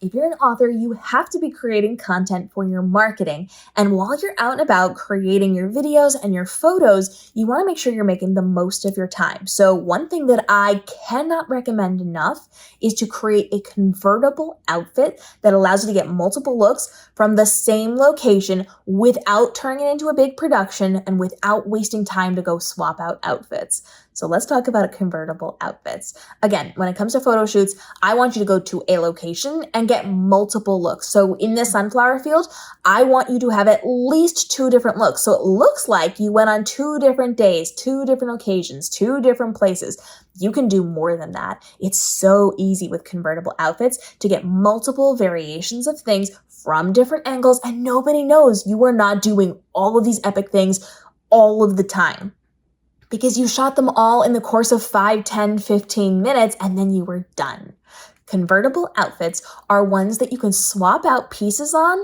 if you're an author, you have to be creating content for your marketing. And while you're out and about creating your videos and your photos, you want to make sure you're making the most of your time. So one thing that I cannot recommend enough is to create a convertible outfit that allows you to get multiple looks from the same location without turning it into a big production and without wasting time to go swap out outfits. So let's talk about convertible outfits. Again, when it comes to photo shoots, I want you to go to a location and get multiple looks. So in this sunflower field, I want you to have at least 2 different looks. So it looks like you went on 2 different days, 2 different occasions, 2 different places. You can do more than that. It's so easy with convertible outfits to get multiple variations of things from different angles, and nobody knows you are not doing all of these epic things all of the time, because you shot them all in the course of 5, 10, 15 minutes, and then you were done. Convertible outfits are ones that you can swap out pieces on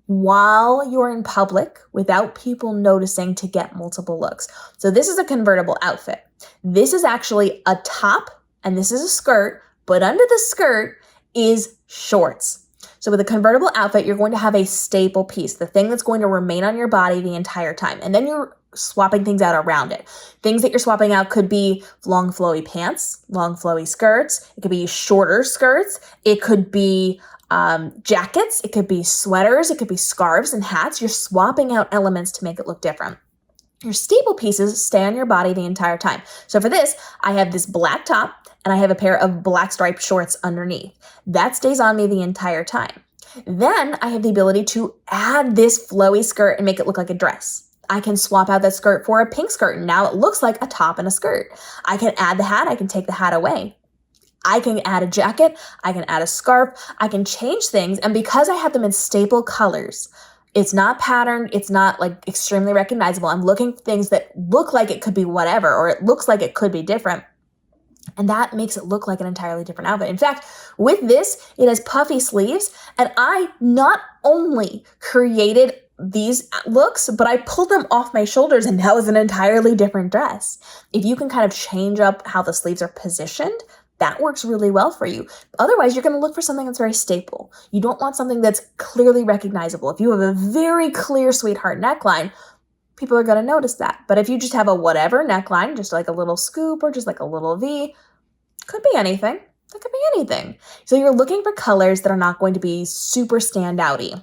while you're in public without people noticing to get multiple looks. So this is a convertible outfit. This is actually a top and this is a skirt, but under the skirt is shorts. So with a convertible outfit, you're going to have a staple piece, the thing that's going to remain on your body the entire time. And then you're swapping things out around it. Things that you're swapping out could be long flowy pants, long flowy skirts. It could be shorter skirts. It could be jackets. It could be sweaters. It could be scarves and hats. You're swapping out elements to make it look different. Your staple pieces stay on your body the entire time. So for this, I have this black top and I have a pair of black striped shorts underneath. That stays on me the entire time. Then I have the ability to add this flowy skirt and make it look like a dress. I can swap out that skirt for a pink skirt. And now it looks like a top and a skirt. I can add the hat. I can take the hat away. I can add a jacket. I can add a scarf. I can change things. And because I have them in staple colors, it's not patterned. It's not like extremely recognizable. I'm looking for things that look like it could be whatever, or it looks like it could be different. And that makes it look like an entirely different outfit. In fact, with this, it has puffy sleeves. And I not only created these looks, but I pulled them off my shoulders and that was an entirely different dress. If you can kind of change up how the sleeves are positioned, that works really well for you. Otherwise, you're going to look for something that's very staple. You don't want something that's clearly recognizable. If you have a very clear sweetheart neckline, people are going to notice that. But if you just have a whatever neckline, just like a little scoop or just like a little V, could be anything. That could be anything. So you're looking for colors that are not going to be super standouty.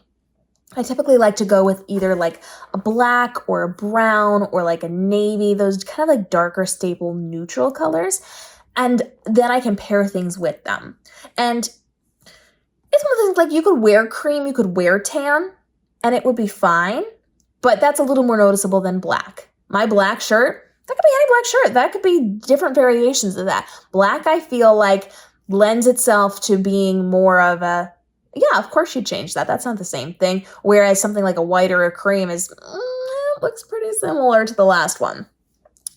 I typically like to go with either like a black or a brown or like a navy, those kind of like darker staple neutral colors. And then I can pair things with them. And it's one of the things, like, you could wear cream, you could wear tan, and it would be fine. But that's a little more noticeable than black. My black shirt, that could be any black shirt. That could be different variations of that. Black, I feel like, lends itself to being more of a, yeah, of course you change that. That's not the same thing. Whereas something like a white or a cream is, looks pretty similar to the last one.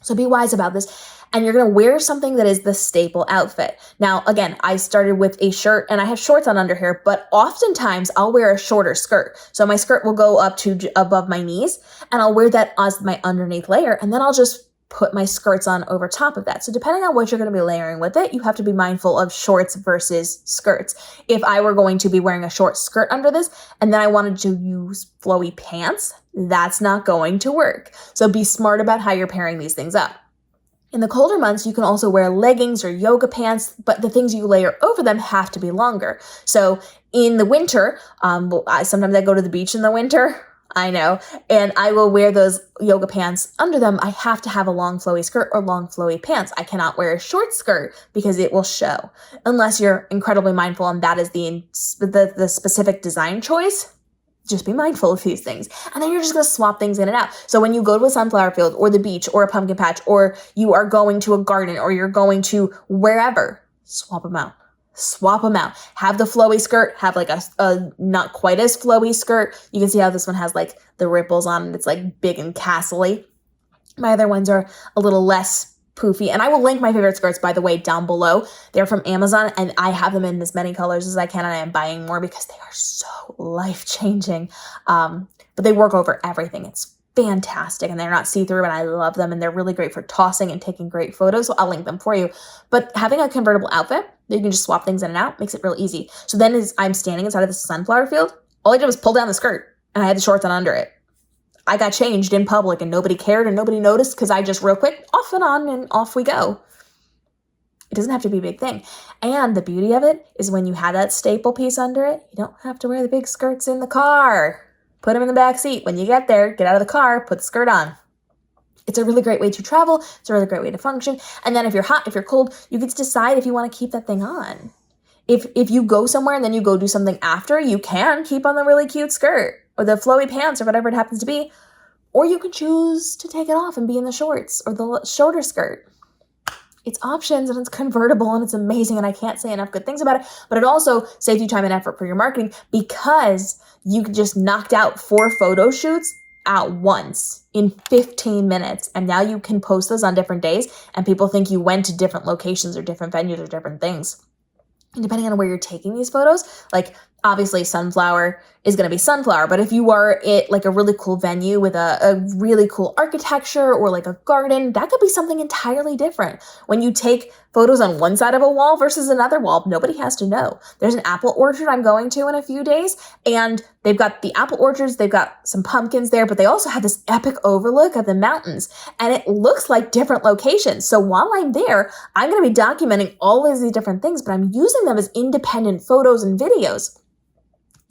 So be wise about this. And you're going to wear something that is the staple outfit. Now, again, I started with a shirt and I have shorts on under here, but oftentimes I'll wear a shorter skirt. So my skirt will go up to above my knees and I'll wear that as my underneath layer. And then I'll just put my skirts on over top of that. So depending on what you're going to be layering with it, you have to be mindful of shorts versus skirts. If I were going to be wearing a short skirt under this and then I wanted to use flowy pants, that's not going to work. So be smart about how you're pairing these things up. In the colder months, you can also wear leggings or yoga pants, but the things you layer over them have to be longer. So in the winter, sometimes I go to the beach in the winter, I know, and I will wear those yoga pants under them. I have to have a long flowy skirt or long flowy pants. I cannot wear a short skirt because it will show, unless you're incredibly mindful and that is the specific design choice. Just be mindful of these things. And then you're just going to swap things in and out. So when you go to a sunflower field or the beach or a pumpkin patch, or you are going to a garden or you're going to wherever, swap them out. Swap them out. Have the flowy skirt, have like a not quite as flowy skirt. You can see how this one has like the ripples on it. It's like big and castle-y. My other ones are a little less poofy. And I will link my favorite skirts, by the way, down below. They're from Amazon and I have them in as many colors as I can, and I am buying more because they are so life-changing. But they work over everything. It's fantastic, and they're not see-through, and I love them, and they're really great for tossing and taking great photos, so I'll link them for you. But having a convertible outfit, you can just swap things in and out, makes it real easy. So then as I'm standing inside of the sunflower field, all I did was pull down the skirt, and I had the shorts on under it. I got changed in public, and nobody cared, and nobody noticed, because I just real quick, off and on, and off we go. It doesn't have to be a big thing. And the beauty of it is when you have that staple piece under it, you don't have to wear the big skirts in the car. Put them in the back seat. When you get there, get out of the car, put the skirt on. It's a really great way to travel. It's a really great way to function. And then if you're hot, if you're cold, you get to decide if you want to keep that thing on. If you go somewhere and then you go do something after, you can keep on the really cute skirt or the flowy pants or whatever it happens to be. Or you can choose to take it off and be in the shorts or the shorter skirt. It's options, and it's convertible, and it's amazing, and I can't say enough good things about it, but it also saves you time and effort for your marketing because you just knocked out 4 photo shoots at once in 15 minutes, and now you can post those on different days, and people think you went to different locations or different venues or different things. And depending on where you're taking these photos, like obviously sunflower is going to be sunflower, but if you are at like a really cool venue with a really cool architecture or like a garden, that could be something entirely different. When you take photos on one side of a wall versus another wall, nobody has to know. There's an apple orchard I'm going to in a few days, and they've got the apple orchards, they've got some pumpkins there, but they also have this epic overlook of the mountains, and it looks like different locations. So while I'm there, I'm going to be documenting all of these different things, but I'm using them as independent photos and videos,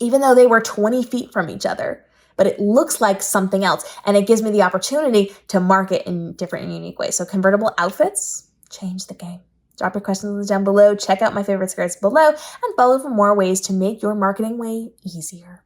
even though they were 20 feet from each other. But it looks like something else, and it gives me the opportunity to market in different and unique ways. So convertible outfits, change the game. Drop your questions down below, check out my favorite skirts below, and follow for more ways to make your marketing way easier.